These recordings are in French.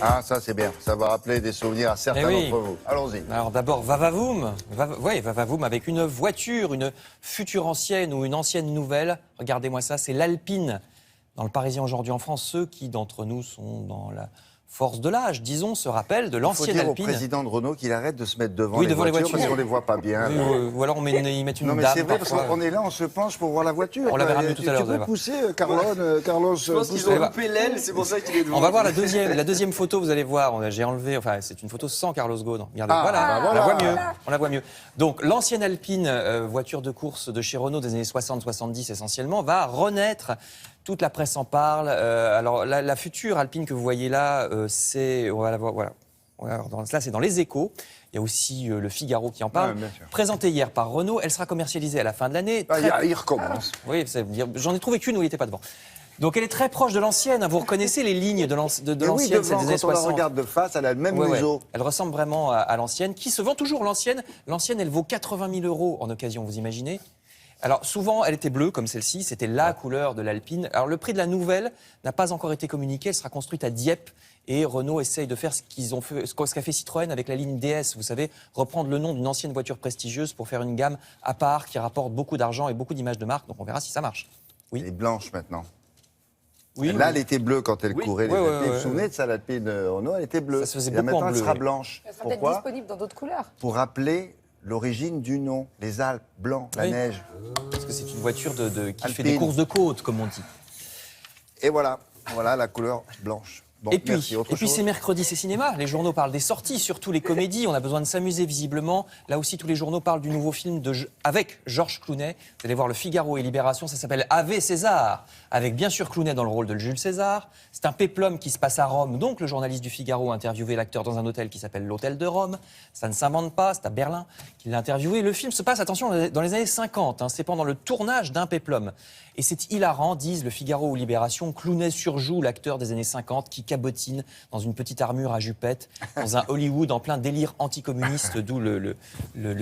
Ah, ça c'est bien. Ça va rappeler des souvenirs à certains oui. d'entre vous. Allons-y. Alors d'abord, Vavavoum. Vavavoum avec une voiture, une future ancienne ou une ancienne nouvelle. Regardez-moi ça, c'est l'Alpine. Dans le Parisien aujourd'hui en France, ceux qui d'entre nous sont dans la force de l'âge, disons, se rappellent de l'ancienne Il faut dire Alpine. au président de Renault qu'il arrête de se mettre devant, devant les voitures. parce qu'on les voit pas bien. Oui, ou alors ils mettent une Non mais dame c'est vrai, parfois. parce qu'on est là, on se penche pour voir la voiture. On l'avait ramené tout à l'heure, Tu vous allez peux voir. pousser, Carlos. Je pense qu'ils ont loupé l'aile, c'est pour ça qu'il est devant. On va voir la deuxième photo, vous allez voir. J'ai enlevé, enfin, c'est une photo sans Carlos Ghosn. Regardez, Ah, voilà, bah on voilà. la voit mieux. On la voit mieux. Donc, l'ancienne Alpine, voiture de course de chez Renault des années 60-70 essentiellement, va renaître. Toute la presse en parle. Alors, la future Alpine que vous voyez là, on va la voir, voilà. Alors, là, c'est dans Les Échos. Il y a aussi Le Figaro qui en parle. Ouais, bien sûr. Présentée hier par Renault, elle sera commercialisée à la fin de l'année. Il recommence. Oui, j'en ai trouvé qu'une où il n'était pas devant. Donc elle est très proche de l'ancienne. Vous reconnaissez les lignes de l'ancienne, Oui, celle devant, des années quand on la 60. regarde de face, elle a le même Ouais, ouais. museau. Elle ressemble vraiment à l'ancienne, qui se vend toujours l'ancienne. L'ancienne, elle vaut 80 000 € en occasion, vous imaginez ? Alors souvent, elle était bleue comme celle-ci, c'était la couleur de l'Alpine. Alors le prix de la nouvelle n'a pas encore été communiqué, elle sera construite à Dieppe et Renault essaye de faire ce qu'a fait Citroën avec la ligne DS, vous savez, reprendre le nom d'une ancienne voiture prestigieuse pour faire une gamme à part qui rapporte beaucoup d'argent et beaucoup d'images de marque. Donc on verra si ça marche. Oui. Elle est blanche maintenant. Oui, Là, elle était bleue quand elle courait. Ouais, ouais, Vous vous ouais. souvenez de ça, l'Alpine Renault, elle était bleue. Ça se faisait Et là, beaucoup en maintenant, elle bleu, sera oui. blanche. Elle sera peut-être Pourquoi ? disponible dans d'autres couleurs. Pour rappeler l'origine du nom. Les Alpes, blanc, la Oui. neige. Parce que c'est une voiture qui fait Alpine. des courses de côte, comme on dit. Et voilà, la couleur blanche. Bon, Et puis, merci. Autre chose c'est mercredi, c'est cinéma. Les journaux parlent des sorties, surtout les comédies. On a besoin de s'amuser visiblement. Là aussi, tous les journaux parlent du nouveau film avec Georges Clooney. Vous allez voir Le Figaro et Libération. Ça s'appelle Ave César, avec bien sûr Clooney dans le rôle de Jules César. C'est un péplum qui se passe à Rome. Donc, le journaliste du Figaro a interviewé l'acteur dans un hôtel qui s'appelle l'Hôtel de Rome. Ça ne s'invente pas, c'est à Berlin qu'il l'a interviewé. Le film se passe, attention, dans les années 50. C'est pendant le tournage d'un péplum. Et c'est hilarant, disent Le Figaro ou Libération. Clooney surjoue l'acteur des années 50 qui cabotine dans une petite armure à jupette, dans un Hollywood en plein délire anticommuniste, d'où le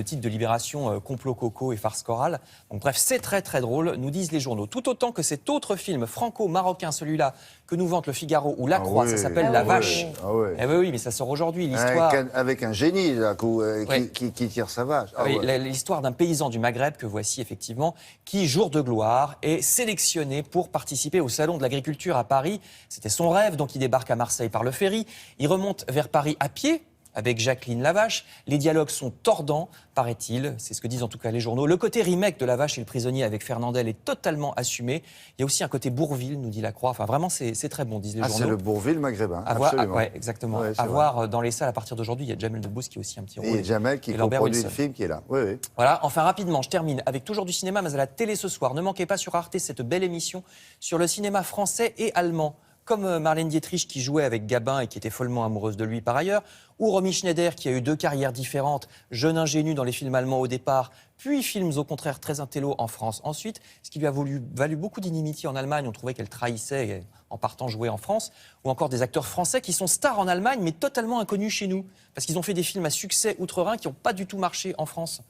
titre de Libération, complot coco et farce chorale. Donc bref, c'est très très drôle, nous disent les journaux. Tout autant que cet autre film franco-marocain, celui-là, que nous vante Le Figaro ou La Croix, oui. ça s'appelle Ah La oui. Vache. Ah ouais. Eh oui, mais ça sort aujourd'hui, l'histoire... Avec un génie là, Ouais. qui tire sa vache. Ah Oui, ouais. l'histoire d'un paysan du Maghreb que voici effectivement, qui, jour de gloire, est sélectionné pour participer au Salon de l'Agriculture à Paris. C'était son rêve, donc il débarque à Marseille par le ferry. Il remonte vers Paris à pied, avec Jacqueline Lavache. Les dialogues sont tordants, paraît-il. C'est ce que disent en tout cas les journaux. Le côté remake de Lavache et le prisonnier avec Fernandel est totalement assumé. Il y a aussi un côté Bourvil, nous dit la Croix. Enfin, vraiment, c'est très bon, disent les journaux. C'est le Bourvil maghrébin, À voir, absolument. ouais, exactement. Ouais, c'est à vrai. voir dans les salles à partir d'aujourd'hui. Il y a Jamel Debbouze qui a aussi un petit rôle. Et Jamel qui Et Lambert coproduit le Wilson. film qui est là. Oui, oui. Voilà, enfin rapidement, je termine avec toujours du cinéma, mais à la télé ce soir. Ne manquez pas sur Arte cette belle émission sur le cinéma français et allemand. Comme Marlène Dietrich qui jouait avec Gabin et qui était follement amoureuse de lui par ailleurs, ou Romy Schneider qui a eu deux carrières différentes, jeune ingénu dans les films allemands au départ, puis films au contraire très intello en France ensuite, ce qui lui a valu beaucoup d'inimitié en Allemagne. On trouvait qu'elle trahissait en partant jouer en France, ou encore des acteurs français qui sont stars en Allemagne mais totalement inconnus chez nous, parce qu'ils ont fait des films à succès outre-Rhin qui n'ont pas du tout marché en France.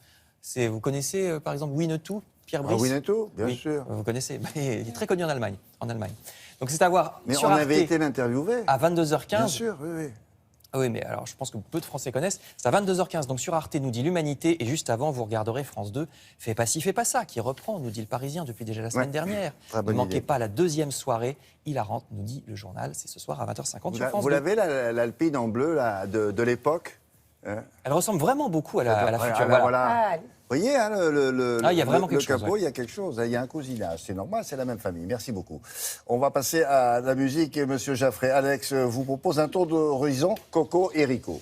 Vous connaissez par exemple Winnetou, Pierre Brice? Winnetou, bien Oui, sûr. vous connaissez. Il est très connu en Allemagne. Donc c'est à voir Mais sur on Arte avait été l'interviewer. à 22h15. Bien sûr, oui, oui. Ah oui, mais alors je pense que peu de Français connaissent. C'est à 22h15, donc sur Arte, nous dit l'Humanité. Et juste avant, vous regarderez France 2. Fais pas ci, fais pas ça, qui reprend, nous dit le Parisien depuis déjà la semaine Ouais. dernière. Très Ne bonne manquez idée. pas la deuxième soirée hilarante, nous dit le journal. C'est ce soir à 20h50 sur France Vous 2. l'avez, l'Alpine en bleu là, de l'époque hein? Elle ressemble vraiment beaucoup à la Ouais, future. alors, Voilà. Ah, Vous voyez, hein, Ah, il y a vraiment quelque chose, capot, ouais. il y a quelque chose. Il y a un cousinage. C'est normal, c'est la même famille. Merci beaucoup. On va passer à la musique. Et Monsieur Jaffré, Alex vous propose un tour d'horizon Coco et Rico.